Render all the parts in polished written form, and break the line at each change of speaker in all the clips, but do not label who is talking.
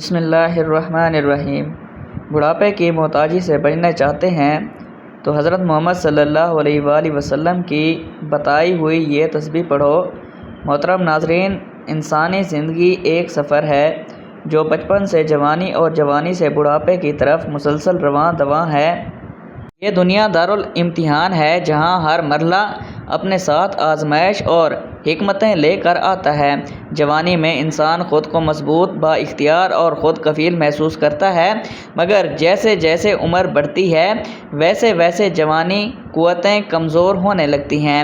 بسم اللہ الرحمن الرحیم۔ بڑھاپے کی محتاجی سے بچنا چاہتے ہیں تو حضرت محمد صلی اللہ علیہ وآلہ وسلم کی بتائی ہوئی یہ تسبیح پڑھو۔ محترم ناظرین، انسانی زندگی ایک سفر ہے جو بچپن سے جوانی اور جوانی سے بڑھاپے کی طرف مسلسل رواں دواں ہے۔ یہ دنیا دارالامتحان ہے جہاں ہر مرحلہ اپنے ساتھ آزمائش اور حکمتیں لے کر آتا ہے۔ جوانی میں انسان خود کو مضبوط، با اختیار اور خود کفیل محسوس کرتا ہے، مگر جیسے جیسے عمر بڑھتی ہے ویسے ویسے جوانی قوتیں کمزور ہونے لگتی ہیں،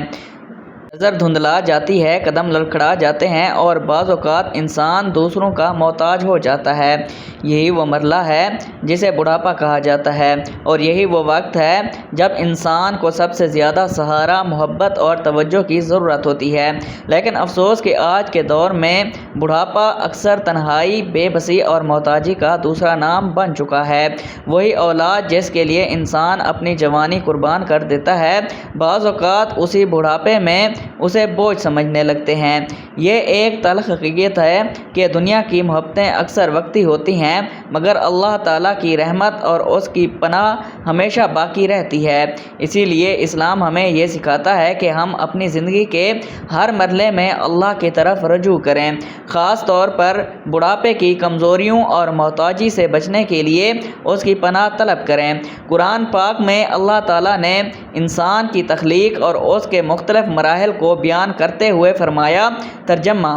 نظر دھندلا جاتی ہے، قدم لڑکھڑا جاتے ہیں اور بعض اوقات انسان دوسروں کا محتاج ہو جاتا ہے۔ یہی وہ مرحلہ ہے جسے بڑھاپا کہا جاتا ہے، اور یہی وہ وقت ہے جب انسان کو سب سے زیادہ سہارا، محبت اور توجہ کی ضرورت ہوتی ہے۔ لیکن افسوس کہ آج کے دور میں بڑھاپا اکثر تنہائی، بے بسی اور محتاجی کا دوسرا نام بن چکا ہے۔ وہی اولاد جس کے لیے انسان اپنی جوانی قربان کر دیتا ہے، بعض اوقات اسی بڑھاپے میں اسے بوجھ سمجھنے لگتے ہیں۔ یہ ایک تلخ حقیقت ہے کہ دنیا کی محبتیں اکثر وقتی ہوتی ہیں، مگر اللہ تعالیٰ کی رحمت اور اس کی پناہ ہمیشہ باقی رہتی ہے۔ اسی لیے اسلام ہمیں یہ سکھاتا ہے کہ ہم اپنی زندگی کے ہر مرحلے میں اللہ کی طرف رجوع کریں، خاص طور پر بڑھاپے کی کمزوریوں اور محتاجی سے بچنے کے لیے اس کی پناہ طلب کریں۔ قرآن پاک میں اللہ تعالیٰ نے انسان کی تخلیق اور اس کے مختلف مراحل کو بیان کرتے ہوئے فرمایا، ترجمہ: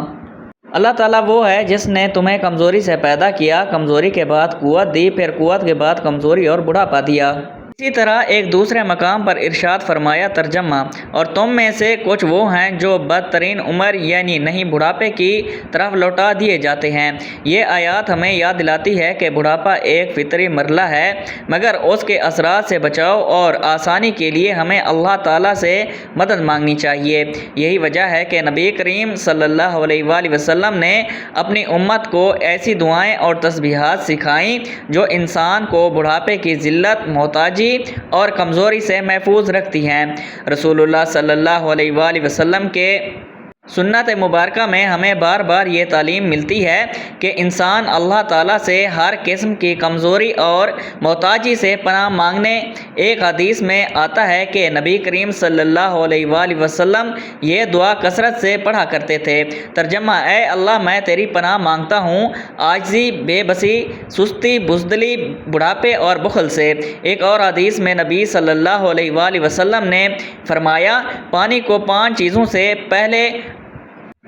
اللہ تعالیٰ وہ ہے جس نے تمہیں کمزوری سے پیدا کیا، کمزوری کے بعد قوت دی، پھر قوت کے بعد کمزوری اور بڑھاپا دیا۔ اسی طرح ایک دوسرے مقام پر ارشاد فرمایا، ترجمہ: اور تم میں سے کچھ وہ ہیں جو بدترین عمر یعنی نہیں بڑھاپے کی طرف لوٹا دیے جاتے ہیں۔ یہ آیات ہمیں یاد دلاتی ہے کہ بڑھاپا ایک فطری مرحلہ ہے، مگر اس کے اثرات سے بچاؤ اور آسانی کے لیے ہمیں اللہ تعالیٰ سے مدد مانگنی چاہیے۔ یہی وجہ ہے کہ نبی کریم صلی اللہ علیہ وآلہ وسلم نے اپنی امت کو ایسی دعائیں اور تسبیحات سکھائیں جو انسان کو بڑھاپے کی ذلت، محتاجی اور کمزوری سے محفوظ رکھتی ہیں۔ رسول اللہ صلی اللہ علیہ وآلہ وسلم کے سنت مبارکہ میں ہمیں بار بار یہ تعلیم ملتی ہے کہ انسان اللہ تعالیٰ سے ہر قسم کی کمزوری اور محتاجی سے پناہ مانگنے۔ ایک حدیث میں آتا ہے کہ نبی کریم صلی اللہ علیہ وآلہ وسلم یہ دعا کثرت سے پڑھا کرتے تھے، ترجمہ: اے اللہ، میں تیری پناہ مانگتا ہوں عاجزی، بے بسی، سستی، بزدلی، بڑھاپے اور بخل سے۔ ایک اور حدیث میں نبی صلی اللہ علیہ وآلہ وسلم نے فرمایا، پانی کو 5 چیزوں سے پہلے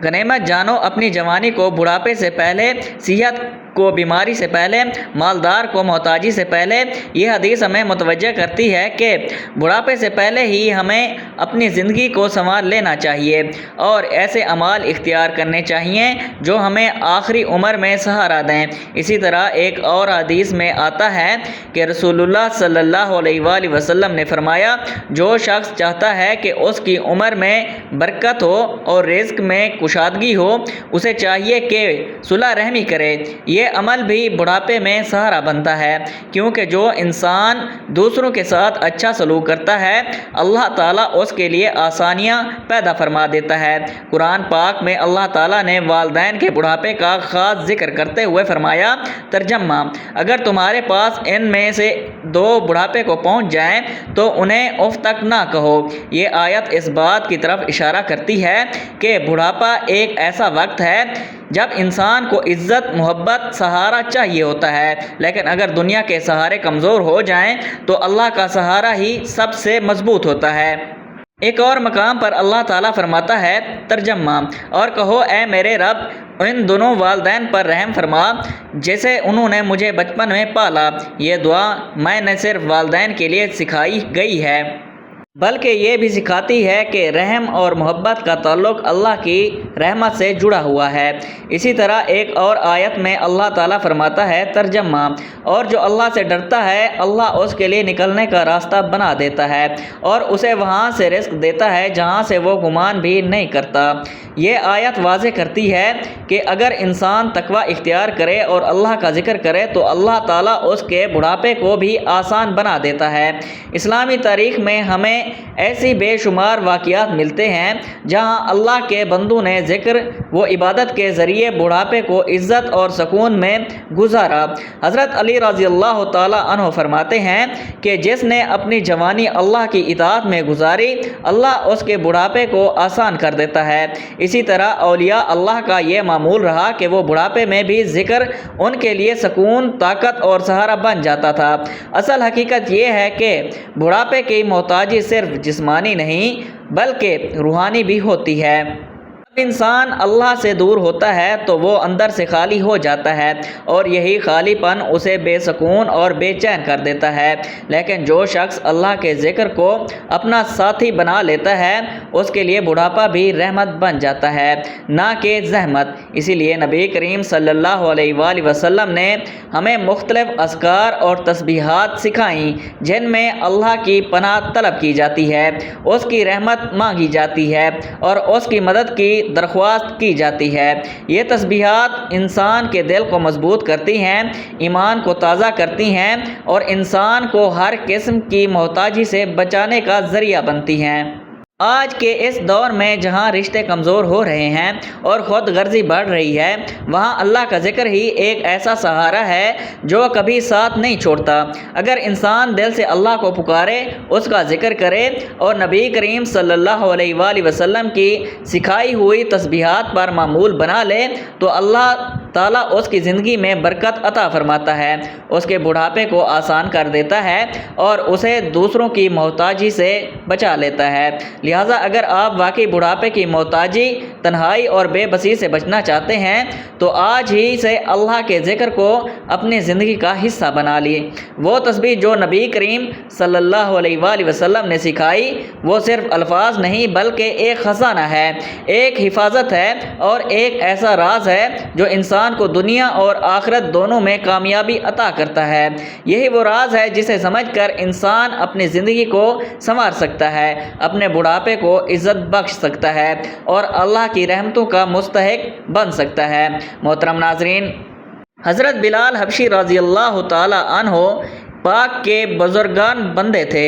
غنیمت جانو، اپنی جوانی کو بڑھاپے سے پہلے، صحت کو بیماری سے پہلے، مالدار کو محتاجی سے پہلے۔ یہ حدیث ہمیں متوجہ کرتی ہے کہ بڑھاپے سے پہلے ہی ہمیں اپنی زندگی کو سنوار لینا چاہیے اور ایسے اعمال اختیار کرنے چاہیے جو ہمیں آخری عمر میں سہارا دیں۔ اسی طرح ایک اور حدیث میں آتا ہے کہ رسول اللہ صلی اللہ علیہ وآلہ وسلم نے فرمایا، جو شخص چاہتا ہے کہ اس کی عمر میں برکت ہو اور رزق میں کشادگی ہو، اسے چاہیے کہ صلہ رحمی کرے۔ یہ عمل بھی بڑھاپے میں سہارا بنتا ہے، کیونکہ جو انسان دوسروں کے ساتھ اچھا سلوک کرتا ہے، اللہ تعالیٰ اس کے لیے آسانیاں پیدا فرما دیتا ہے۔ قرآن پاک میں اللہ تعالیٰ نے والدین کے بڑھاپے کا خاص ذکر کرتے ہوئے فرمایا، ترجمہ: اگر تمہارے پاس ان میں سے 2 بڑھاپے کو پہنچ جائیں تو انہیں اف تک نہ کہو۔ یہ آیت اس بات کی طرف اشارہ کرتی ہے کہ بڑھاپا ایک ایسا وقت ہے جب انسان کو عزت، محبت، سہارا چاہیے ہوتا ہے، لیکن اگر دنیا کے سہارے کمزور ہو جائیں تو اللہ کا سہارا ہی سب سے مضبوط ہوتا ہے۔ ایک اور مقام پر اللہ تعالیٰ فرماتا ہے، ترجمہ: اور کہو، اے میرے رب، ان دونوں والدین پر رحم فرما جسے انہوں نے مجھے بچپن میں پالا۔ یہ دعا میں نہ صرف والدین کے لیے سکھائی گئی ہے بلکہ یہ بھی سکھاتی ہے کہ رحم اور محبت کا تعلق اللہ کی رحمت سے جڑا ہوا ہے۔ اسی طرح ایک اور آیت میں اللہ تعالیٰ فرماتا ہے، ترجمہ: اور جو اللہ سے ڈرتا ہے، اللہ اس کے لیے نکلنے کا راستہ بنا دیتا ہے اور اسے وہاں سے رزق دیتا ہے جہاں سے وہ گمان بھی نہیں کرتا۔ یہ آیت واضح کرتی ہے کہ اگر انسان تقوی اختیار کرے اور اللہ کا ذکر کرے تو اللہ تعالیٰ اس کے بڑھاپے کو بھی آسان بنا دیتا ہے۔ اسلامی تاریخ میں ہمیں ایسی بے شمار واقعات ملتے ہیں جہاں اللہ کے بندوں نے ذکر و عبادت کے ذریعے بڑھاپے کو عزت اور سکون میں گزارا۔ حضرت علی رضی اللہ تعالی عنہ فرماتے ہیں کہ جس نے اپنی جوانی اللہ کی اطاعت میں گزاری، اللہ اس کے بڑھاپے کو آسان کر دیتا ہے۔ اسی طرح اولیاء اللہ کا یہ معمول رہا کہ وہ بڑھاپے میں بھی ذکر ان کے لیے سکون، طاقت اور سہارا بن جاتا تھا۔ اصل حقیقت یہ ہے کہ بڑھاپے کی محتاجی صرف جسمانی نہیں بلکہ روحانی بھی ہوتی ہے۔ جب انسان اللہ سے دور ہوتا ہے تو وہ اندر سے خالی ہو جاتا ہے اور یہی خالی پن اسے بے سکون اور بے چین کر دیتا ہے۔ لیکن جو شخص اللہ کے ذکر کو اپنا ساتھی بنا لیتا ہے اس کے لیے بڑھاپا بھی رحمت بن جاتا ہے، نہ کہ زحمت۔ اسی لیے نبی کریم صلی اللہ علیہ وآلہ وسلم نے ہمیں مختلف اذکار اور تسبیحات سکھائیں جن میں اللہ کی پناہ طلب کی جاتی ہے، اس کی رحمت مانگی جاتی ہے اور اس کی مدد کی درخواست کی جاتی ہے۔ یہ تسبیحات انسان کے دل کو مضبوط کرتی ہیں، ایمان کو تازہ کرتی ہیں اور انسان کو ہر قسم کی محتاجی سے بچانے کا ذریعہ بنتی ہیں۔ آج کے اس دور میں جہاں رشتے کمزور ہو رہے ہیں اور خود غرضی بڑھ رہی ہے، وہاں اللہ کا ذکر ہی ایک ایسا سہارا ہے جو کبھی ساتھ نہیں چھوڑتا۔ اگر انسان دل سے اللہ کو پکارے، اس کا ذکر کرے اور نبی کریم صلی اللہ علیہ وآلہ وسلم کی سکھائی ہوئی تسبیحات پر معمول بنا لے تو اللہ تعالیٰ اس کی زندگی میں برکت عطا فرماتا ہے، اس کے بڑھاپے کو آسان کر دیتا ہے اور اسے دوسروں کی محتاجی سے بچا لیتا ہے۔ لہٰذا اگر آپ واقعی بڑھاپے کی محتاجی، تنہائی اور بے بسی سے بچنا چاہتے ہیں تو آج ہی سے اللہ کے ذکر کو اپنی زندگی کا حصہ بنا لیے۔ وہ تسبیح جو نبی کریم صلی اللہ علیہ وآلہ وسلم نے سکھائی وہ صرف الفاظ نہیں بلکہ ایک خزانہ ہے، ایک حفاظت ہے اور ایک ایسا راز ہے جو انسان کو دنیا اور آخرت دونوں میں کامیابی عطا کرتا ہے۔ یہی وہ راز ہے جسے سمجھ کر انسان اپنی زندگی کو سنوار سکتا ہے، اپنے بڑھاپے کو عزت بخش سکتا ہے اور اللہ کی رحمتوں کا مستحق بن سکتا ہے۔ محترم ناظرین، حضرت بلال حبشی رضی اللہ تعالی عنہ پاک کے بزرگان بندے تھے۔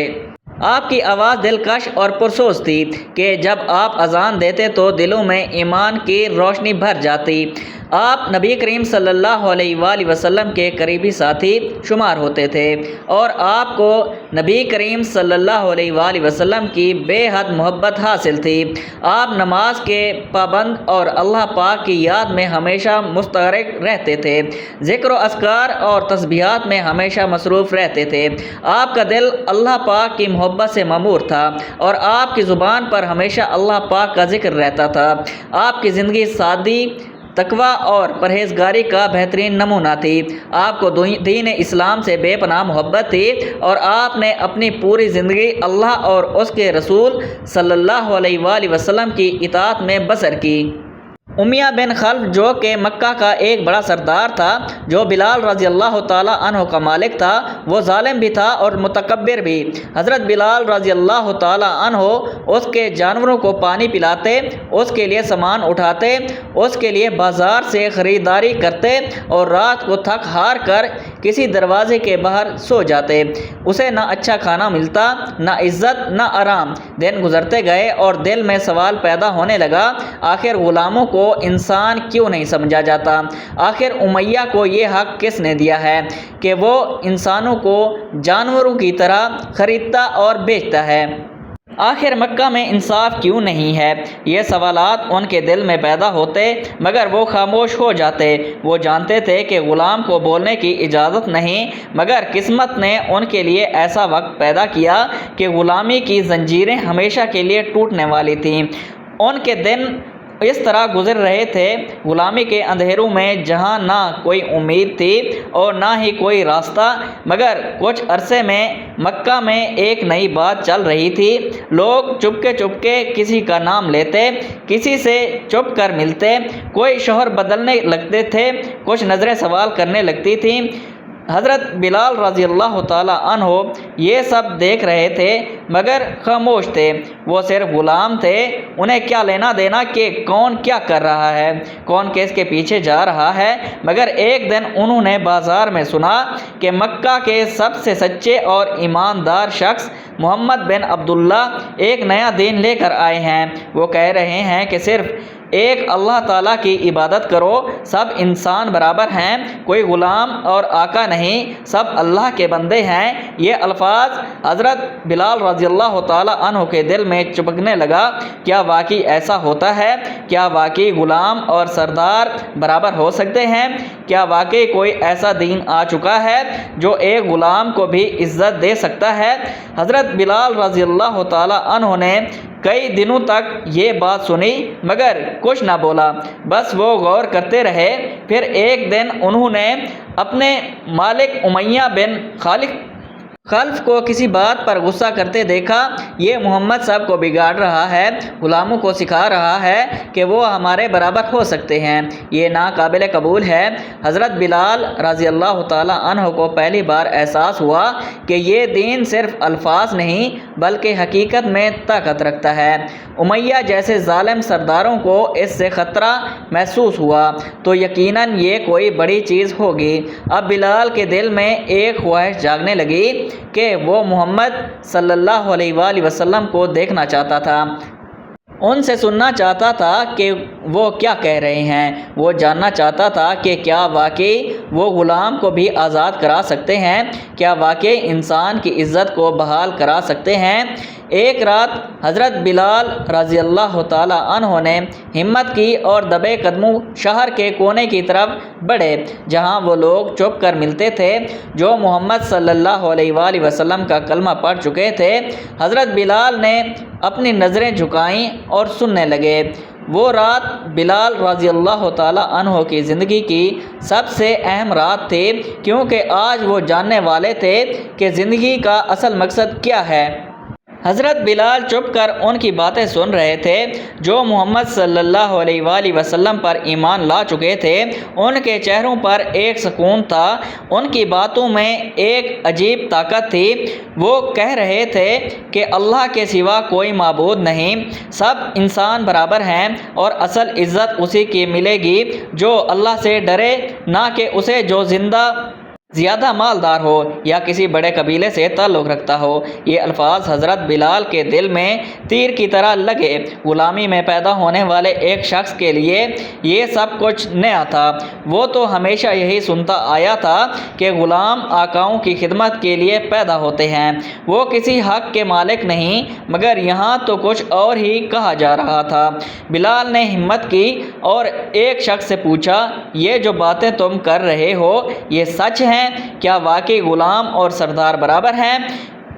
آپ کی آواز دلکش اور پرسوز تھی کہ جب آپ اذان دیتے تو دلوں میں ایمان کی روشنی بھر جاتی۔ آپ نبی کریم صلی اللہ علیہ وآلہ وسلم کے قریبی ساتھی شمار ہوتے تھے اور آپ کو نبی کریم صلی اللہ علیہ وآلہ وسلم کی بے حد محبت حاصل تھی۔ آپ نماز کے پابند اور اللہ پاک کی یاد میں ہمیشہ مستغرق رہتے تھے، ذکر و اذکار اور تسبیحات میں ہمیشہ مصروف رہتے تھے۔ آپ کا دل اللہ پاک کی محبت سے معمور تھا اور آپ کی زبان پر ہمیشہ اللہ پاک کا ذکر رہتا تھا۔ آپ کی زندگی سادگی، تقوی اور پرہیزگاری کا بہترین نمونہ تھی۔ آپ کو دین اسلام سے بے پناہ محبت تھی اور آپ نے اپنی پوری زندگی اللہ اور اس کے رسول صلی اللہ علیہ وآلہ وسلم کی اطاعت میں بسر کی۔ امیہ بن خلف جو کہ مکہ کا ایک بڑا سردار تھا، جو بلال رضی اللہ تعالیٰ عنہ کا مالک تھا، وہ ظالم بھی تھا اور متکبر بھی۔ حضرت بلال رضی اللہ تعالیٰ عنہ اس کے جانوروں کو پانی پلاتے، اس کے لیے سامان اٹھاتے، اس کے لیے بازار سے خریداری کرتے اور رات کو تھک ہار کر کسی دروازے کے باہر سو جاتے۔ اسے نہ اچھا کھانا ملتا، نہ عزت، نہ آرام۔ دن گزرتے گئے اور دل میں سوال پیدا ہونے لگا، آخر غلاموں کو انسان کیوں نہیں سمجھا جاتا؟ آخر امیہ کو یہ حق کس نے دیا ہے کہ وہ انسانوں کو جانوروں کی طرح خریدتا اور بیچتا ہے؟ آخر مکہ میں انصاف کیوں نہیں ہے؟ یہ سوالات ان کے دل میں پیدا ہوتے مگر وہ خاموش ہو جاتے۔ وہ جانتے تھے کہ غلام کو بولنے کی اجازت نہیں، مگر قسمت نے ان کے لیے ایسا وقت پیدا کیا کہ غلامی کی زنجیریں ہمیشہ کے لیے ٹوٹنے والی تھیں۔ ان کے دن اس طرح گزر رہے تھے، غلامی کے اندھیروں میں، جہاں نہ کوئی امید تھی اور نہ ہی کوئی راستہ۔ مگر کچھ عرصے میں مکہ میں ایک نئی بات چل رہی تھی۔ لوگ چپکے چپکے کسی کا نام لیتے، کسی سے چھپ کر ملتے، کوئی شوہر بدلنے لگتے تھے، کچھ نظریں سوال کرنے لگتی تھیں، حضرت بلال رضی اللہ تعالیٰ عنہ یہ سب دیکھ رہے تھے مگر خاموش تھے۔ وہ صرف غلام تھے، انہیں کیا لینا دینا کہ کون کیا کر رہا ہے، کون کس کے پیچھے جا رہا ہے۔ مگر ایک دن انہوں نے بازار میں سنا کہ مکہ کے سب سے سچے اور ایماندار شخص محمد بن عبداللہ ایک نیا دین لے کر آئے ہیں۔ وہ کہہ رہے ہیں کہ صرف ایک اللہ تعالیٰ کی عبادت کرو، سب انسان برابر ہیں، کوئی غلام اور آقا نہیں، سب اللہ کے بندے ہیں۔ یہ الفاظ حضرت بلال رضی اللہ تعالیٰ عنہ کے دل میں چپکنے لگا۔ کیا واقعی ایسا ہوتا ہے؟ کیا واقعی غلام اور سردار برابر ہو سکتے ہیں؟ کیا واقعی کوئی ایسا دین آ چکا ہے جو ایک غلام کو بھی عزت دے سکتا ہے؟ حضرت بلال رضی اللہ تعالیٰ عنہ نے کئی دنوں تک یہ بات سنی مگر کچھ نہ بولا، بس وہ غور کرتے رہے۔ پھر ایک دن انہوں نے اپنے مالک امیہ بن خلف کو کسی بات پر غصہ کرتے دیکھا۔ یہ محمد صاحب کو بگاڑ رہا ہے، غلاموں کو سکھا رہا ہے کہ وہ ہمارے برابر ہو سکتے ہیں، یہ ناقابل قبول ہے۔ حضرت بلال رضی اللہ تعالیٰ عنہ کو پہلی بار احساس ہوا کہ یہ دین صرف الفاظ نہیں بلکہ حقیقت میں طاقت رکھتا ہے۔ امیہ جیسے ظالم سرداروں کو اس سے خطرہ محسوس ہوا تو یقیناً یہ کوئی بڑی چیز ہوگی۔ اب بلال کے دل میں ایک خواہش جاگنے لگی کہ وہ محمد صلی اللہ علیہ وآلہ وسلم کو دیکھنا چاہتا تھا، ان سے سننا چاہتا تھا کہ وہ کیا کہہ رہے ہیں۔ وہ جاننا چاہتا تھا کہ کیا واقعی وہ غلام کو بھی آزاد کرا سکتے ہیں، کیا واقعی انسان کی عزت کو بحال کرا سکتے ہیں۔ ایک رات حضرت بلال رضی اللہ تعالیٰ عنہ نے ہمت کی اور دبے قدموں شہر کے کونے کی طرف بڑھے جہاں وہ لوگ چھپ کر ملتے تھے جو محمد صلی اللہ علیہ وآلہ وسلم کا کلمہ پڑھ چکے تھے۔ حضرت بلال نے اپنی نظریں جھکائیں اور سننے لگے۔ وہ رات بلال رضی اللہ تعالیٰ عنہ کی زندگی کی سب سے اہم رات تھی، کیونکہ آج وہ جاننے والے تھے کہ زندگی کا اصل مقصد کیا ہے۔ حضرت بلال چپ کر ان کی باتیں سن رہے تھے جو محمد صلی اللہ علیہ وآلہ وسلم پر ایمان لا چکے تھے۔ ان کے چہروں پر ایک سکون تھا، ان کی باتوں میں ایک عجیب طاقت تھی۔ وہ کہہ رہے تھے کہ اللہ کے سوا کوئی معبود نہیں، سب انسان برابر ہیں اور اصل عزت اسی کی ملے گی جو اللہ سے ڈرے، نہ کہ اسے جو زیادہ مالدار ہو یا کسی بڑے قبیلے سے تعلق رکھتا ہو۔ یہ الفاظ حضرت بلال کے دل میں تیر کی طرح لگے۔ غلامی میں پیدا ہونے والے ایک شخص کے لیے یہ سب کچھ نیا تھا۔ وہ تو ہمیشہ یہی سنتا آیا تھا کہ غلام آقاؤں کی خدمت کے لیے پیدا ہوتے ہیں، وہ کسی حق کے مالک نہیں، مگر یہاں تو کچھ اور ہی کہا جا رہا تھا۔ بلال نے ہمت کی اور ایک شخص سے پوچھا، یہ جو باتیں تم کر رہے ہو یہ سچ ہیں؟ کیا واقعی غلام اور سردار برابر ہیں؟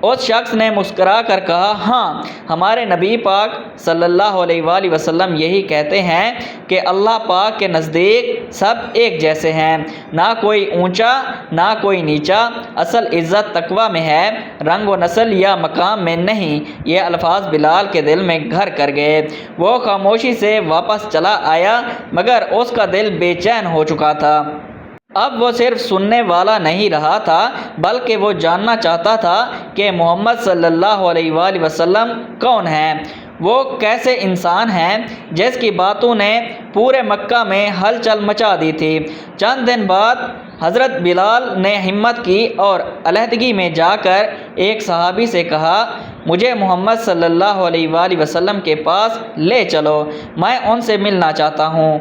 اس شخص نے مسکرا کر کہا، ہاں، ہمارے نبی پاک صلی اللہ علیہ وآلہ وسلم یہی کہتے ہیں کہ اللہ پاک کے نزدیک سب ایک جیسے ہیں، نہ کوئی اونچا نہ کوئی نیچا، اصل عزت تقویٰ میں ہے، رنگ و نسل یا مقام میں نہیں۔ یہ الفاظ بلال کے دل میں گھر کر گئے۔ وہ خاموشی سے واپس چلا آیا مگر اس کا دل بے چین ہو چکا تھا۔ اب وہ صرف سننے والا نہیں رہا تھا بلکہ وہ جاننا چاہتا تھا کہ محمد صلی اللہ علیہ وآلہ وسلم کون ہیں، وہ کیسے انسان ہیں جس کی باتوں نے پورے مکہ میں ہلچل مچا دی تھی۔ چند دن بعد حضرت بلال نے ہمت کی اور علیحدگی میں جا کر ایک صحابی سے کہا، مجھے محمد صلی اللہ علیہ وآلہ وسلم کے پاس لے چلو، میں ان سے ملنا چاہتا ہوں۔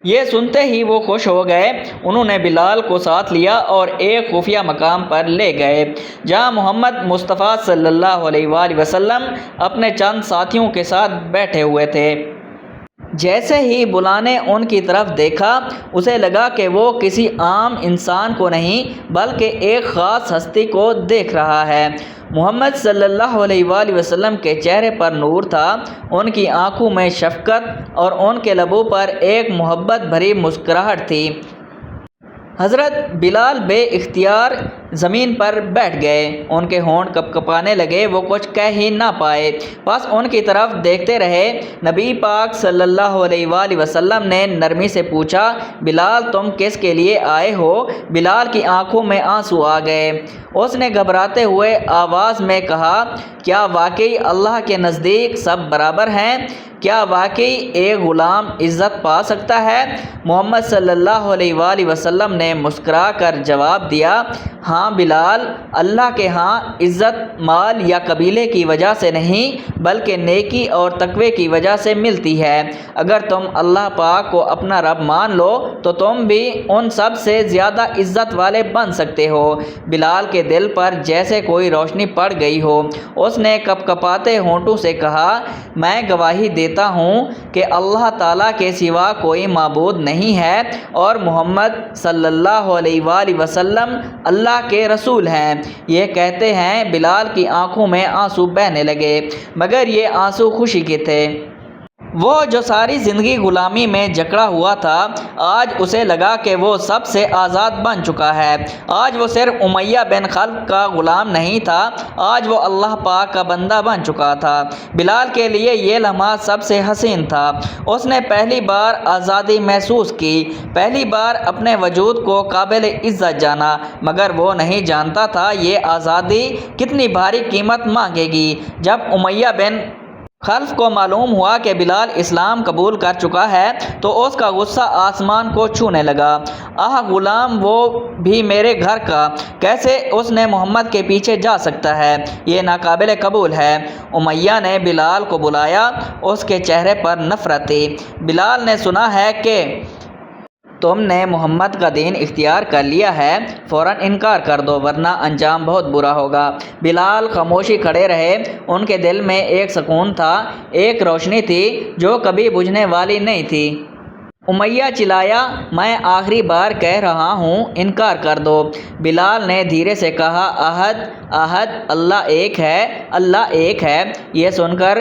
یہ سنتے ہی وہ خوش ہو گئے۔ انہوں نے بلال کو ساتھ لیا اور ایک خفیہ مقام پر لے گئے جہاں محمد مصطفیٰ صلی اللہ علیہ وآلہ وسلم اپنے چند ساتھیوں کے ساتھ بیٹھے ہوئے تھے۔ جیسے ہی بلال نے ان کی طرف دیکھا اسے لگا کہ وہ کسی عام انسان کو نہیں بلکہ ایک خاص ہستی کو دیکھ رہا ہے۔ محمد صلی اللہ علیہ وآلہ وسلم کے چہرے پر نور تھا، ان کی آنکھوں میں شفقت اور ان کے لبوں پر ایک محبت بھری مسکراہٹ تھی۔ حضرت بلال بے اختیار زمین پر بیٹھ گئے، ان کے ہونٹ کپکپانے لگے، وہ کچھ کہہ ہی نہ پائے، بس ان کی طرف دیکھتے رہے۔ نبی پاک صلی اللہ علیہ وآلہ وسلم نے نرمی سے پوچھا، بلال تم کس کے لیے آئے ہو؟ بلال کی آنکھوں میں آنسو آ گئے، اس نے گھبراتے ہوئے آواز میں کہا، کیا واقعی اللہ کے نزدیک سب برابر ہیں؟ کیا واقعی ایک غلام عزت پا سکتا ہے؟ محمد صلی اللہ علیہ وآلہ وسلم نے مسکرا کر جواب دیا، ہاں بلال، اللہ کے ہاں عزت مال یا قبیلے کی وجہ سے نہیں بلکہ نیکی اور تقوی کی وجہ سے ملتی ہے۔ اگر تم اللہ پاک کو اپنا رب مان لو تو تم بھی ان سب سے زیادہ عزت والے بن سکتے ہو۔ بلال کے دل پر جیسے کوئی روشنی پڑ گئی ہو، اس نے کپکپاتے ہونٹوں سے کہا، میں گواہی دیتا ہوں کہ اللہ تعالیٰ کے سوا کوئی معبود نہیں ہے اور محمد صلی اللہ علیہ وآلہ وسلم اللہ کے رسول ہیں۔ یہ کہتے ہیں بلال کی آنکھوں میں آنسو بہنے لگے، مگر یہ آنسو خوشی کے تھے۔ وہ جو ساری زندگی غلامی میں جکڑا ہوا تھا، آج اسے لگا کہ وہ سب سے آزاد بن چکا ہے۔ آج وہ صرف امیہ بن خلف کا غلام نہیں تھا، آج وہ اللہ پاک کا بندہ بن چکا تھا۔ بلال کے لیے یہ لمحہ سب سے حسین تھا۔ اس نے پہلی بار آزادی محسوس کی، پہلی بار اپنے وجود کو قابل عزت جانا، مگر وہ نہیں جانتا تھا یہ آزادی کتنی بھاری قیمت مانگے گی۔ جب امیہ بن خلف کو معلوم ہوا کہ بلال اسلام قبول کر چکا ہے تو اس کا غصہ آسمان کو چھونے لگا۔ غلام وہ بھی میرے گھر کا، کیسے اس نے محمد کے پیچھے جا سکتا ہے؟ یہ ناقابل قبول ہے۔ امیہ نے بلال کو بلایا، اس کے چہرے پر نفرت تھی۔ بلال نے سنا ہے کہ تم نے محمد کا دین اختیار کر لیا ہے، فوراً انکار کر دو ورنہ انجام بہت برا ہوگا۔ بلال خاموشی کھڑے رہے، ان کے دل میں ایک سکون تھا، ایک روشنی تھی جو کبھی بجھنے والی نہیں تھی۔ امیہ چلایا، میں آخری بار کہہ رہا ہوں، انکار کر دو۔ بلال نے دھیرے سے کہا، احد احد، اللہ ایک ہے، اللہ ایک ہے۔ یہ سن کر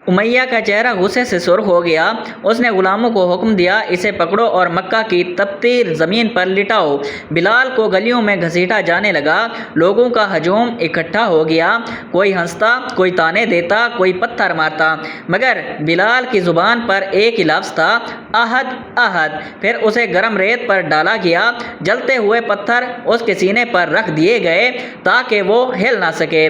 امیہ کا چہرہ غصے سے سرخ ہو گیا۔ اس نے غلاموں کو حکم دیا، اسے پکڑو اور مکہ کی تپتی زمین پر لٹاؤ۔ بلال کو گلیوں میں گھسیٹا جانے لگا، لوگوں کا ہجوم اکٹھا ہو گیا، کوئی ہنستا، کوئی تانے دیتا، کوئی پتھر مارتا، مگر بلال کی زبان پر ایک ہی لفظ تھا، احد احد۔ پھر اسے گرم ریت پر ڈالا گیا، جلتے ہوئے پتھر اس کے سینے پر رکھ دیے گئے تاکہ وہ ہل نہ سکے۔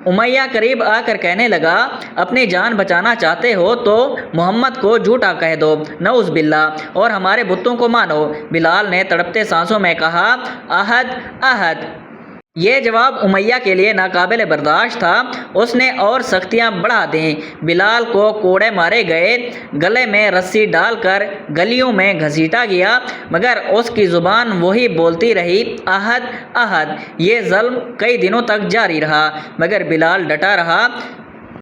امیہ قریب آ کر کہنے لگا، اپنی جان بچانا چاہتے ہو تو محمد کو جھوٹا کہہ دو، نعوذ باللہ، اور ہمارے بتوں کو مانو۔ بلال نے تڑپتے سانسوں میں کہا، احد احد۔ یہ جواب امیہ کے لیے ناقابل برداشت تھا۔ اس نے اور سختیاں بڑھا دیں، بلال کو کوڑے مارے گئے، گلے میں رسی ڈال کر گلیوں میں گھسیٹا گیا، مگر اس کی زبان وہی بولتی رہی، احد احد۔ یہ ظلم کئی دنوں تک جاری رہا، مگر بلال ڈٹا رہا۔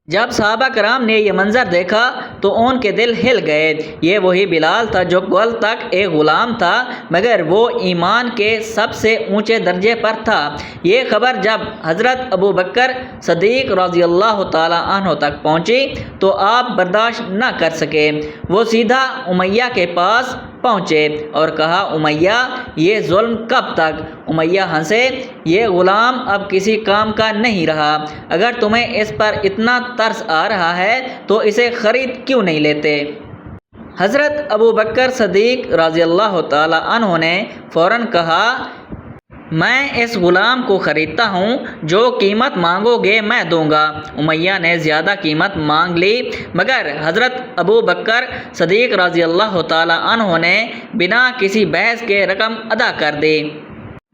جب صحابہ کرام نے یہ منظر دیکھا تو ان کے دل ہل گئے۔ یہ وہی بلال تھا جو کل تک ایک غلام تھا، مگر وہ ایمان کے سب سے اونچے درجے پر تھا۔ یہ خبر جب حضرت ابو بکر صدیق رضی اللہ تعالیٰ عنہ تک پہنچی تو آپ برداشت نہ کر سکے، وہ سیدھا امیہ کے پاس پہنچے اور کہا، امیہ یہ ظلم کب تک؟ امیہ ہنسے، یہ غلام اب کسی کام کا نہیں رہا، اگر تمہیں اس پر اتنا ترس آ رہا ہے تو اسے خرید کیوں نہیں لیتے؟ حضرت ابو بکر صدیق رضی اللہ تعالیٰ عنہ نے فوراً کہا، میں اس غلام کو خریدتا ہوں، جو قیمت مانگو گے میں دوں گا۔ امیہ نے زیادہ قیمت مانگ لی، مگر حضرت ابو بکر صدیق رضی اللہ تعالیٰ عنہ نے بنا کسی بحث کے رقم ادا کر دی۔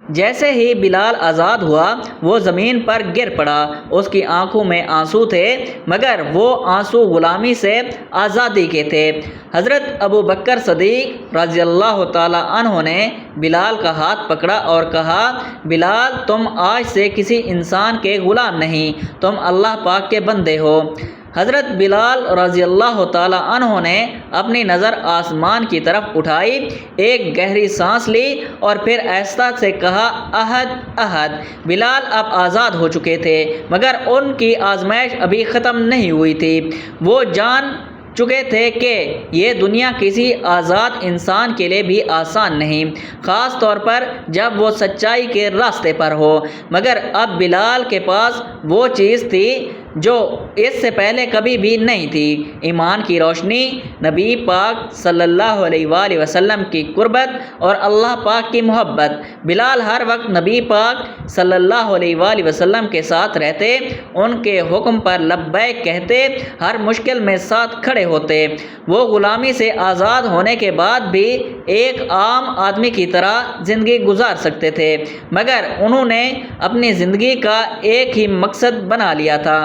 جیسے ہی بلال آزاد ہوا، وہ زمین پر گر پڑا، اس کی آنکھوں میں آنسو تھے، مگر وہ آنسو غلامی سے آزادی کے تھے۔ حضرت ابو بکر صدیق رضی اللہ تعالیٰ عنہ نے بلال کا ہاتھ پکڑا اور کہا، بلال تم آج سے کسی انسان کے غلام نہیں، تم اللہ پاک کے بندے ہو۔ حضرت بلال رضی اللہ تعالیٰ عنہ نے اپنی نظر آسمان کی طرف اٹھائی، ایک گہری سانس لی اور پھر آہستہ سے کہا، احد احد۔ بلال اب آزاد ہو چکے تھے، مگر ان کی آزمائش ابھی ختم نہیں ہوئی تھی۔ وہ جان چکے تھے کہ یہ دنیا کسی آزاد انسان کے لیے بھی آسان نہیں، خاص طور پر جب وہ سچائی کے راستے پر ہو، مگر اب بلال کے پاس وہ چیز تھی جو اس سے پہلے کبھی بھی نہیں تھی، ایمان کی روشنی، نبی پاک صلی اللہ علیہ وآلہ وسلم کی قربت اور اللہ پاک کی محبت۔ بلال ہر وقت نبی پاک صلی اللہ علیہ وآلہ وسلم کے ساتھ رہتے، ان کے حکم پر لبیک کہتے، ہر مشکل میں ساتھ کھڑے ہوتے۔ وہ غلامی سے آزاد ہونے کے بعد بھی ایک عام آدمی کی طرح زندگی گزار سکتے تھے، مگر انہوں نے اپنی زندگی کا ایک ہی مقصد بنا لیا تھا،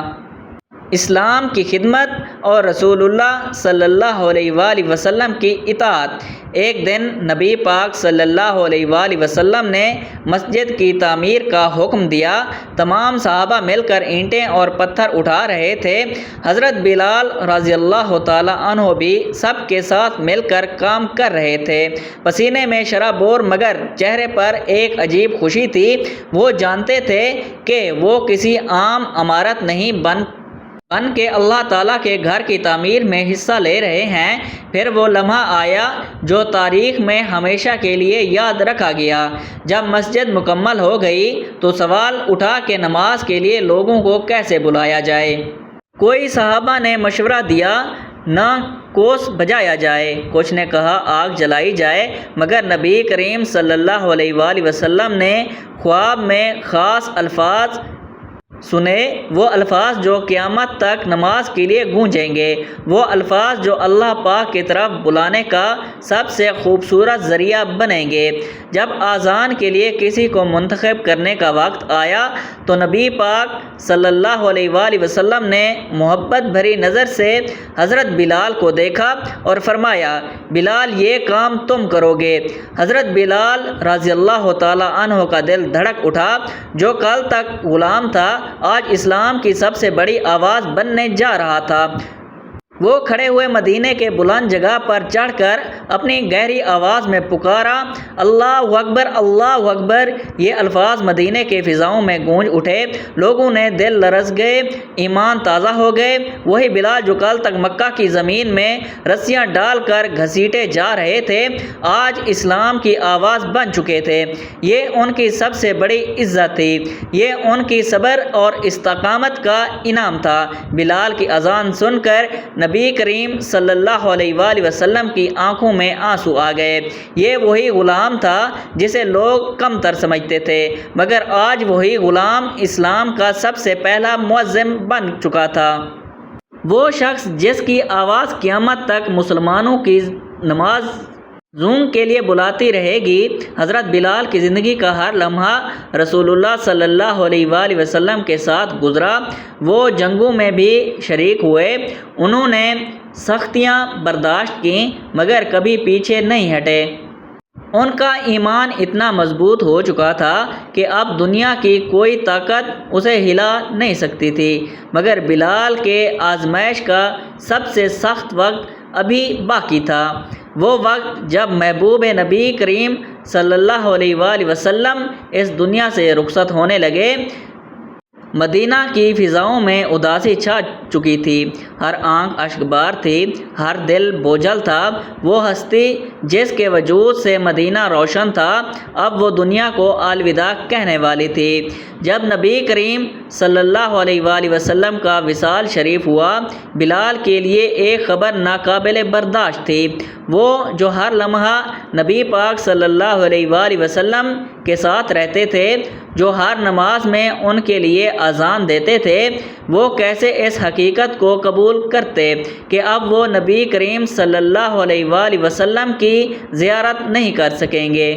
اسلام کی خدمت اور رسول اللہ صلی اللہ علیہ وآلہ وسلم کی اطاعت۔ ایک دن نبی پاک صلی اللہ علیہ وآلہ وسلم نے مسجد کی تعمیر کا حکم دیا۔ تمام صحابہ مل کر اینٹیں اور پتھر اٹھا رہے تھے۔ حضرت بلال رضی اللہ تعالی عنہ بھی سب کے ساتھ مل کر کام کر رہے تھے، پسینے میں شرابور، مگر چہرے پر ایک عجیب خوشی تھی۔ وہ جانتے تھے کہ وہ کسی عام عمارت نہیں بن کے اللہ تعالیٰ کے گھر کی تعمیر میں حصہ لے رہے ہیں۔ پھر وہ لمحہ آیا جو تاریخ میں ہمیشہ کے لیے یاد رکھا گیا۔ جب مسجد مکمل ہو گئی تو سوال اٹھا کہ نماز کے لیے لوگوں کو کیسے بلایا جائے۔ کوئی صحابہ نے مشورہ دیا نہ کوس بجایا جائے، کچھ نے کہا آگ جلائی جائے، مگر نبی کریم صلی اللہ علیہ وآلہ وسلم نے خواب میں خاص الفاظ سنے، وہ الفاظ جو قیامت تک نماز کے لیے گونجیں گے، وہ الفاظ جو اللہ پاک کی طرف بلانے کا سب سے خوبصورت ذریعہ بنیں گے۔ جب اذان کے لیے کسی کو منتخب کرنے کا وقت آیا تو نبی پاک صلی اللہ علیہ وآلہ وسلم نے محبت بھری نظر سے حضرت بلال کو دیکھا اور فرمایا، بلال یہ کام تم کرو گے۔ حضرت بلال رضی اللہ تعالی عنہ کا دل دھڑک اٹھا، جو کل تک غلام تھا آج اسلام کی سب سے بڑی آواز بننے جا رہا تھا۔ وہ کھڑے ہوئے مدینے کے بلند جگہ پر چڑھ کر اپنی گہری آواز میں پکارا، اللہ اکبر، اللہ اکبر۔ یہ الفاظ مدینے کے فضاؤں میں گونج اٹھے، لوگوں نے دل لرز گئے، ایمان تازہ ہو گئے۔ وہی بلال جو کل تک مکہ کی زمین میں رسیاں ڈال کر گھسیٹے جا رہے تھے، آج اسلام کی آواز بن چکے تھے۔ یہ ان کی سب سے بڑی عزت تھی، یہ ان کی صبر اور استقامت کا انعام تھا۔ بلال کی اذان سن کر نبی کریم صلی اللہ علیہ وآلہ وسلم کی آنکھوں میں آنسو آ گئے۔ یہ وہی غلام تھا جسے لوگ کم تر سمجھتے تھے، مگر آج وہی غلام اسلام کا سب سے پہلا مؤذن بن چکا تھا، وہ شخص جس کی آواز قیامت تک مسلمانوں کی نماز زون کے لیے بلاتی رہے گی۔ حضرت بلال کی زندگی کا ہر لمحہ رسول اللہ صلی اللہ علیہ وآلہ وسلم کے ساتھ گزرا۔ وہ جنگوں میں بھی شریک ہوئے، انہوں نے سختیاں برداشت کیں، مگر کبھی پیچھے نہیں ہٹے۔ ان کا ایمان اتنا مضبوط ہو چکا تھا کہ اب دنیا کی کوئی طاقت اسے ہلا نہیں سکتی تھی، مگر بلال کے آزمائش کا سب سے سخت وقت ابھی باقی تھا، وہ وقت جب محبوب نبی کریم صلی اللہ علیہ وآلہ وسلم اس دنیا سے رخصت ہونے لگے۔ مدینہ کی فضاؤں میں اداسی چھا چکی تھی، ہر آنکھ اشک بار تھی، ہر دل بوجھل تھا۔ وہ ہستی جس کے وجود سے مدینہ روشن تھا، اب وہ دنیا کو الوداع کہنے والی تھی۔ جب نبی کریم صلی اللہ علیہ وآلہ وسلم کا وصال شریف ہوا، بلال کے لیے ایک خبر ناقابل برداشت تھی۔ وہ جو ہر لمحہ نبی پاک صلی اللہ علیہ وآلہ وسلم کے ساتھ رہتے تھے، جو ہر نماز میں ان کے لیے اذان دیتے تھے، وہ کیسے اس حقیقت کو قبول کرتے کہ اب وہ نبی کریم صلی اللہ علیہ وآلہ وسلم کی زیارت نہیں کر سکیں گے۔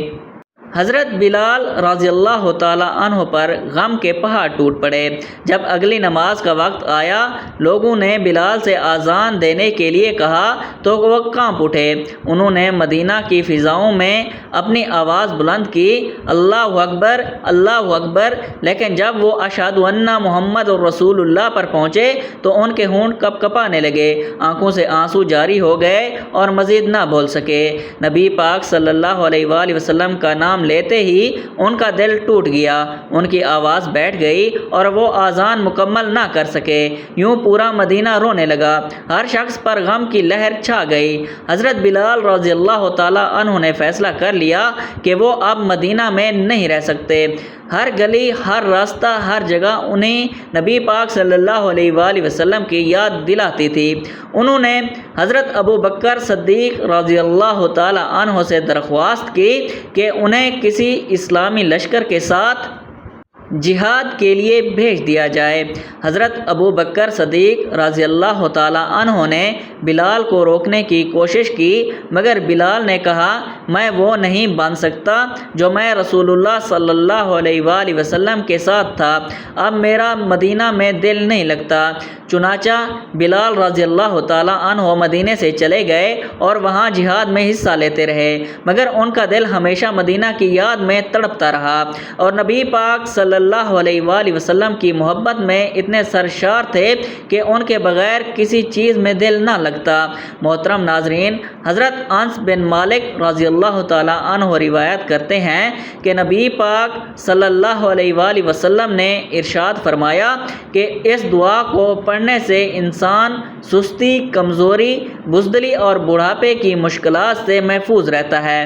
حضرت بلال رضی اللہ تعالی عنہ پر غم کے پہاڑ ٹوٹ پڑے۔ جب اگلی نماز کا وقت آیا، لوگوں نے بلال سے اذان دینے کے لیے کہا تو وہ کانپ اٹھے۔ انہوں نے مدینہ کی فضاؤں میں اپنی آواز بلند کی، اللہ اکبر، اللہ اکبر، لیکن جب وہ اشہد ان محمد رسول اللہ پر پہنچے تو ان کے ہونٹ کپ کپانے لگے، آنکھوں سے آنسو جاری ہو گئے اور مزید نہ بول سکے۔ نبی پاک صلی اللہ علیہ وآلہ وسلم کا نام نام لیتے ہی ان کا دل ٹوٹ گیا، ان کی آواز بیٹھ گئی اور وہ آذان مکمل نہ کر سکے۔ یوں پورا مدینہ رونے لگا، ہر شخص پر غم کی لہر چھا گئی۔ حضرت بلال رضی اللہ تعالیٰ عنہ نے فیصلہ کر لیا کہ وہ اب مدینہ میں نہیں رہ سکتے۔ ہر گلی، ہر راستہ، ہر جگہ انہیں نبی پاک صلی اللہ علیہ وآلہ وسلم کی یاد دلاتی تھی۔ انہوں نے حضرت ابو بکر صدیق رضی اللہ تعالیٰ عنہ سے درخواست کی کہ انہیں کسی اسلامی لشکر کے ساتھ جہاد کے لیے بھیج دیا جائے۔ حضرت ابو بکر صدیق رضی اللہ تعالیٰ عنہ نے بلال کو روکنے کی کوشش کی، مگر بلال نے کہا، میں وہ نہیں بن سکتا جو میں رسول اللہ صلی اللہ علیہ وآلہ وسلم کے ساتھ تھا، اب میرا مدینہ میں دل نہیں لگتا۔ چنانچہ بلال رضی اللہ تعالیٰ عنہ مدینے سے چلے گئے اور وہاں جہاد میں حصہ لیتے رہے، مگر ان کا دل ہمیشہ مدینہ کی یاد میں تڑپتا رہا اور نبی پاک صلی اللہ علیہ وآلہ وسلم کی محبت میں اتنے سرشار تھے کہ ان کے بغیر کسی چیز میں دل نہ لگتا۔ محترم ناظرین، حضرت انس بن مالک رضی اللہ تعالیٰ عنہ روایت کرتے ہیں کہ نبی پاک صلی اللہ علیہ وآلہ وسلم نے ارشاد فرمایا کہ اس دعا کو پڑھنے سے انسان سستی، کمزوری، بزدلی اور بڑھاپے کی مشکلات سے محفوظ رہتا ہے،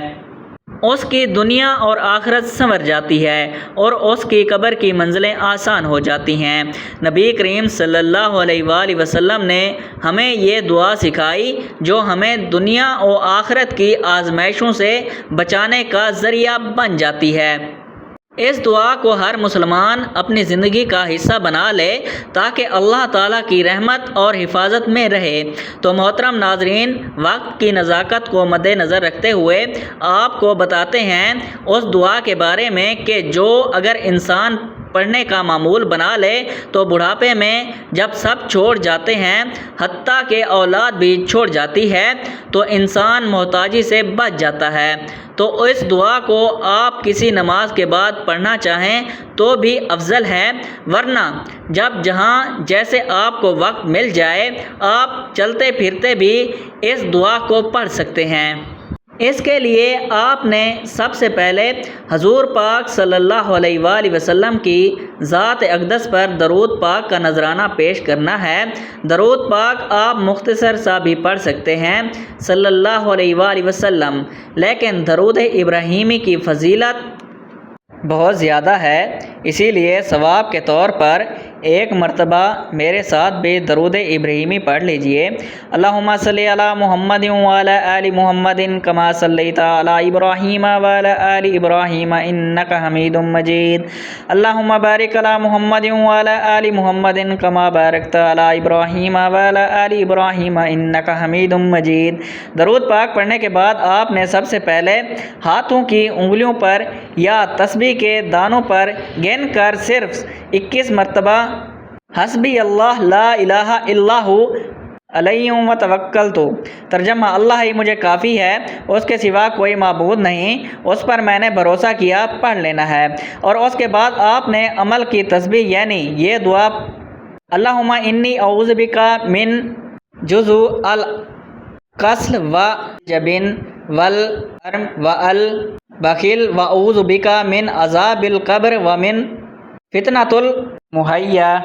اس کی دنیا اور آخرت سنور جاتی ہے اور اس کی قبر کی منزلیں آسان ہو جاتی ہیں۔ نبی کریم صلی اللہ علیہ وآلہ وسلم نے ہمیں یہ دعا سکھائی جو ہمیں دنیا و آخرت کی آزمائشوں سے بچانے کا ذریعہ بن جاتی ہے۔ اس دعا کو ہر مسلمان اپنی زندگی کا حصہ بنا لے تاکہ اللہ تعالیٰ کی رحمت اور حفاظت میں رہے۔ تو محترم ناظرین، وقت کی نزاکت کو مد نظر رکھتے ہوئے آپ کو بتاتے ہیں اس دعا کے بارے میں کہ جو اگر انسان پڑھنے کا معمول بنا لے تو بڑھاپے میں جب سب چھوڑ جاتے ہیں، حتیٰ کہ اولاد بھی چھوڑ جاتی ہے، تو انسان محتاجی سے بچ جاتا ہے۔ تو اس دعا کو آپ کسی نماز کے بعد پڑھنا چاہیں تو بھی افضل ہے، ورنہ جب جہاں جیسے آپ کو وقت مل جائے آپ چلتے پھرتے بھی اس دعا کو پڑھ سکتے ہیں۔ اس کے لیے آپ نے سب سے پہلے حضور پاک صلی اللہ علیہ وآلہ وسلم کی ذات اقدس پر درود پاک کا نذرانہ پیش کرنا ہے۔ درود پاک آپ مختصر سا بھی پڑھ سکتے ہیں، صلی اللہ علیہ وآلہ وسلم، لیکن درود ابراہیمی کی فضیلت بہت زیادہ ہے، اسی لیے ثواب کے طور پر ایک مرتبہ میرے ساتھ بھی درود ابراہیمی پڑھ لیجئے۔ اللہم صلی علی محمد وعلی آل محمد کما صلیت علی ابراہیم وعلی آل ابراہیم انک حمید مجید۔ اللہم بارک علی محمد وعلی آل محمد کما بارکت علی ابراہیم وعلی آل ابراہیم انک حمید مجید۔ درود پاک پڑھنے کے بعد آپ نے سب سے پہلے ہاتھوں کی انگلیوں پر یا تسبیح کے دانوں پر گن کر صرف 21 مرتبہ حسبی اللہ لا الہ الا ہو علیہ وتوکلت، ترجمہ اللہ ہی مجھے کافی ہے، اس کے سوا کوئی معبود نہیں، اس پر میں نے بھروسہ کیا، پڑھ لینا ہے۔ اور اس کے بعد آپ نے عمل کی تسبیح یعنی یہ دعا، اللہم انی اعوذ بک من جزع الکسل وجبن والحرم والبخل واعوذ بک من عذاب القبر ومن فتنۃ المحیا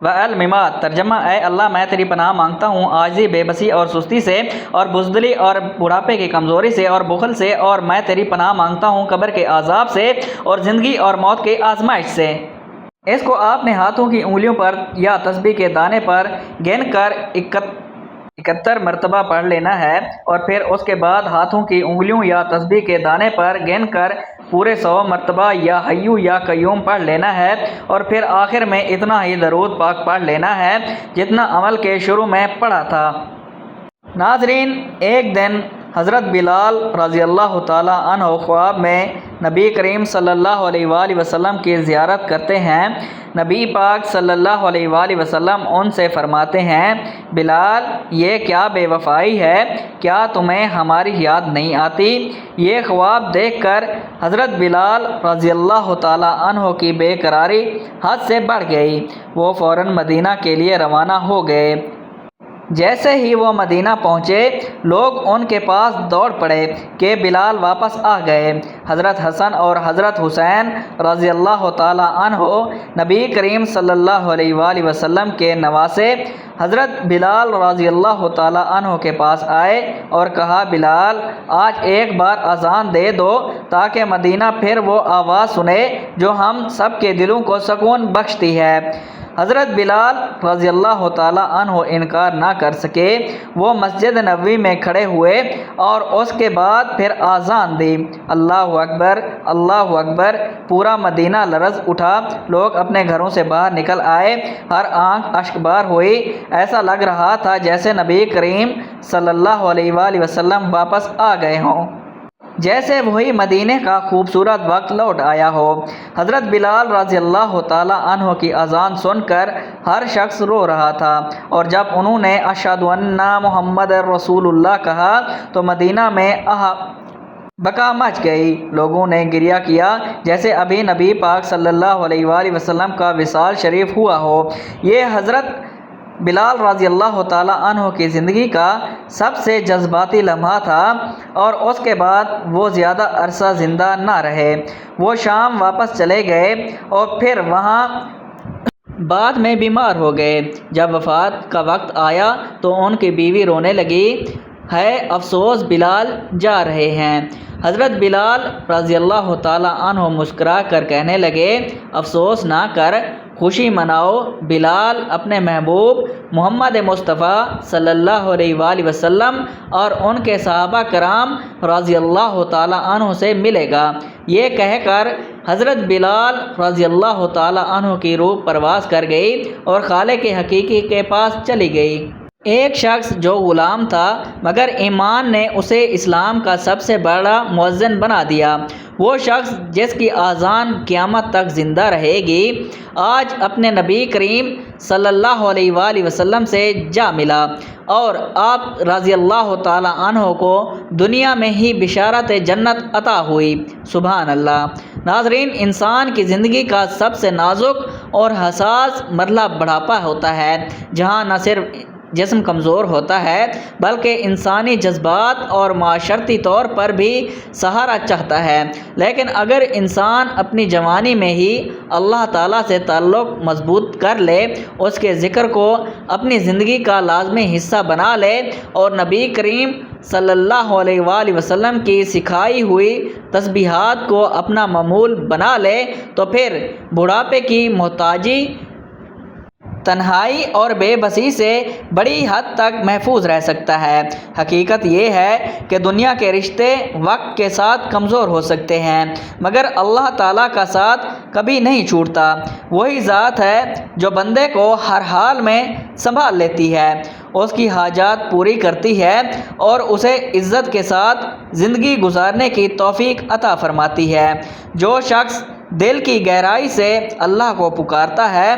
والممات، ترجمہ اے اللہ میں تیری پناہ مانگتا ہوں عاجزی، بے بسی اور سستی سے اور بزدلی اور بڑھاپے کی کمزوری سے اور بخل سے، اور میں تیری پناہ مانگتا ہوں قبر کے عذاب سے اور زندگی اور موت کے آزمائش سے۔ اس کو آپ نے ہاتھوں کی انگلیوں پر یا تسبیح کے دانے پر گن کر 71 مرتبہ پڑھ لینا ہے، اور پھر اس کے بعد ہاتھوں کی انگلیوں یا تسبیح کے دانے پر گن کر پورے 100 مرتبہ یا حیو یا قیوم پڑھ لینا ہے، اور پھر آخر میں اتنا ہی درود پاک پڑھ لینا ہے جتنا عمل کے شروع میں پڑھا تھا۔ ناظرین، ایک دن حضرت بلال رضی اللہ تعالیٰ عنہ خواب میں نبی کریم صلی اللہ علیہ وآلہ وسلم کی زیارت کرتے ہیں۔ نبی پاک صلی اللہ علیہ وآلہ وسلم ان سے فرماتے ہیں، بلال یہ کیا بے وفائی ہے، کیا تمہیں ہماری یاد نہیں آتی؟ یہ خواب دیکھ کر حضرت بلال رضی اللہ تعالیٰ عنہ کی بے قراری حد سے بڑھ گئی، وہ فوراً مدینہ کے لیے روانہ ہو گئے۔ جیسے ہی وہ مدینہ پہنچے لوگ ان کے پاس دوڑ پڑے کہ بلال واپس آ گئے۔ حضرت حسن اور حضرت حسین رضی اللہ تعالیٰ عنہ نبی کریم صلی اللہ علیہ وآلہ وسلم کے نواسے حضرت بلال رضی اللہ تعالیٰ عنہ کے پاس آئے اور کہا، بلال آج ایک بار اذان دے دو تاکہ مدینہ پھر وہ آواز سنے جو ہم سب کے دلوں کو سکون بخشتی ہے۔ حضرت بلال رضی اللہ تعالیٰ عنہ انکار نہ کر سکے، وہ مسجد نبوی میں کھڑے ہوئے اور اس کے بعد پھر اذان دی، اللہ اکبر اللہ اکبر۔ پورا مدینہ لرز اٹھا، لوگ اپنے گھروں سے باہر نکل آئے، ہر آنکھ اشکبار ہوئی، ایسا لگ رہا تھا جیسے نبی کریم صلی اللہ علیہ وآلہ وسلم واپس آ گئے ہوں، جیسے وہی مدینہ کا خوبصورت وقت لوٹ آیا ہو۔ حضرت بلال رضی اللہ تعالیٰ عنہ کی اذان سن کر ہر شخص رو رہا تھا، اور جب انہوں نے اشہد ان محمد رسول اللہ کہا تو مدینہ میں بکا مچ گئی۔ لوگوں نے گریہ کیا جیسے ابھی نبی پاک صلی اللہ علیہ وآلہ وسلم کا وصال شریف ہوا ہو۔ یہ حضرت بلال رضی اللہ تعالیٰ عنہ کی زندگی کا سب سے جذباتی لمحہ تھا، اور اس کے بعد وہ زیادہ عرصہ زندہ نہ رہے۔ وہ شام واپس چلے گئے اور پھر وہاں بعد میں بیمار ہو گئے۔ جب وفات کا وقت آیا تو ان کی بیوی رونے لگی، ہے افسوس بلال جا رہے ہیں۔ حضرت بلال رضی اللہ تعالیٰ عنہ مسکرا کر کہنے لگے، افسوس نہ کر، خوشی مناؤ، بلال اپنے محبوب محمد مصطفیٰ صلی اللہ علیہ وآلہ وسلم اور ان کے صحابہ کرام رضی اللہ تعالیٰ عنہ سے ملے گا۔ یہ کہہ کر حضرت بلال رضی اللہ تعالیٰ عنہ کی روح پرواز کر گئی اور خالق حقیقی کے پاس چلی گئی۔ ایک شخص جو غلام تھا مگر ایمان نے اسے اسلام کا سب سے بڑا مؤذن بنا دیا، وہ شخص جس کی اذان قیامت تک زندہ رہے گی، آج اپنے نبی کریم صلی اللہ علیہ وآلہ وسلم سے جا ملا، اور آپ رضی اللہ تعالیٰ عنہ کو دنیا میں ہی بشارت جنت عطا ہوئی۔ سبحان اللہ۔ ناظرین، انسان کی زندگی کا سب سے نازک اور حساس مرحلہ بڑھاپا ہوتا ہے، جہاں نہ صرف جسم کمزور ہوتا ہے بلکہ انسانی جذبات اور معاشرتی طور پر بھی سہارا چاہتا ہے۔ لیکن اگر انسان اپنی جوانی میں ہی اللہ تعالیٰ سے تعلق مضبوط کر لے، اس کے ذکر کو اپنی زندگی کا لازمی حصہ بنا لے اور نبی کریم صلی اللہ علیہ وآلہ وسلم کی سکھائی ہوئی تسبیحات کو اپنا معمول بنا لے، تو پھر بڑھاپے کی محتاجی، تنہائی اور بے بسی سے بڑی حد تک محفوظ رہ سکتا ہے۔ حقیقت یہ ہے کہ دنیا کے رشتے وقت کے ساتھ کمزور ہو سکتے ہیں، مگر اللہ تعالیٰ کا ساتھ کبھی نہیں چھوٹتا۔ وہی ذات ہے جو بندے کو ہر حال میں سنبھال لیتی ہے، اس کی حاجات پوری کرتی ہے اور اسے عزت کے ساتھ زندگی گزارنے کی توفیق عطا فرماتی ہے۔ جو شخص دل کی گہرائی سے اللہ کو پکارتا ہے،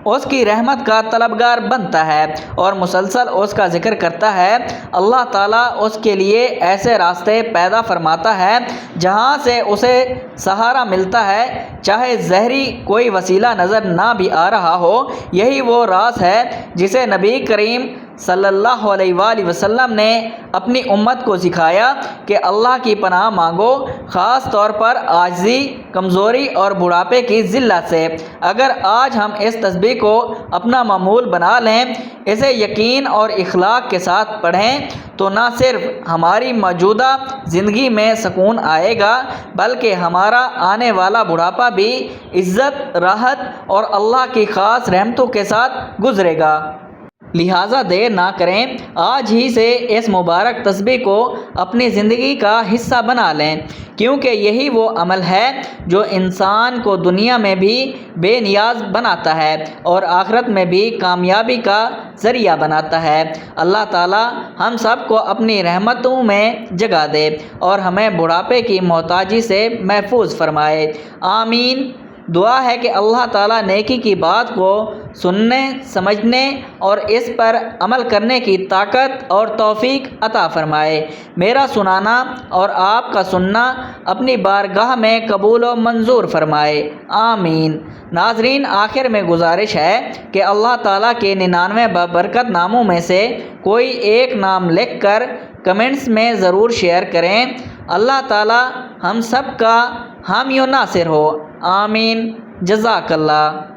اس کی رحمت کا طلبگار بنتا ہے اور مسلسل اس کا ذکر کرتا ہے، اللہ تعالیٰ اس کے لیے ایسے راستے پیدا فرماتا ہے جہاں سے اسے سہارا ملتا ہے، چاہے ظاہری کوئی وسیلہ نظر نہ بھی آ رہا ہو۔ یہی وہ راز ہے جسے نبی کریم صلی اللہ علیہ وآلہ وسلم نے اپنی امت کو سکھایا کہ اللہ کی پناہ مانگو، خاص طور پر عاجزی، کمزوری اور بڑھاپے کی ذلت سے۔ اگر آج ہم اس تسبیح کو اپنا معمول بنا لیں، اسے یقین اور اخلاق کے ساتھ پڑھیں، تو نہ صرف ہماری موجودہ زندگی میں سکون آئے گا بلکہ ہمارا آنے والا بڑھاپا بھی عزت، راحت اور اللہ کی خاص رحمتوں کے ساتھ گزرے گا۔ لہٰذا دیر نہ کریں، آج ہی سے اس مبارک تسبیح کو اپنی زندگی کا حصہ بنا لیں، کیونکہ یہی وہ عمل ہے جو انسان کو دنیا میں بھی بے نیاز بناتا ہے اور آخرت میں بھی کامیابی کا ذریعہ بناتا ہے۔ اللہ تعالیٰ ہم سب کو اپنی رحمتوں میں جگا دے اور ہمیں بڑھاپے کی محتاجی سے محفوظ فرمائے، آمین۔ دعا ہے کہ اللہ تعالیٰ نیکی کی بات کو سننے، سمجھنے اور اس پر عمل کرنے کی طاقت اور توفیق عطا فرمائے۔ میرا سنانا اور آپ کا سننا اپنی بارگاہ میں قبول و منظور فرمائے، آمین۔ ناظرین، آخر میں گزارش ہے کہ اللہ تعالیٰ کے 99 بابرکت ناموں میں سے کوئی ایک نام لکھ کر کمنٹس میں ضرور شیئر کریں۔ اللہ تعالیٰ ہم سب کا حامی و ناصر ہو، آمین۔ جزاک اللہ۔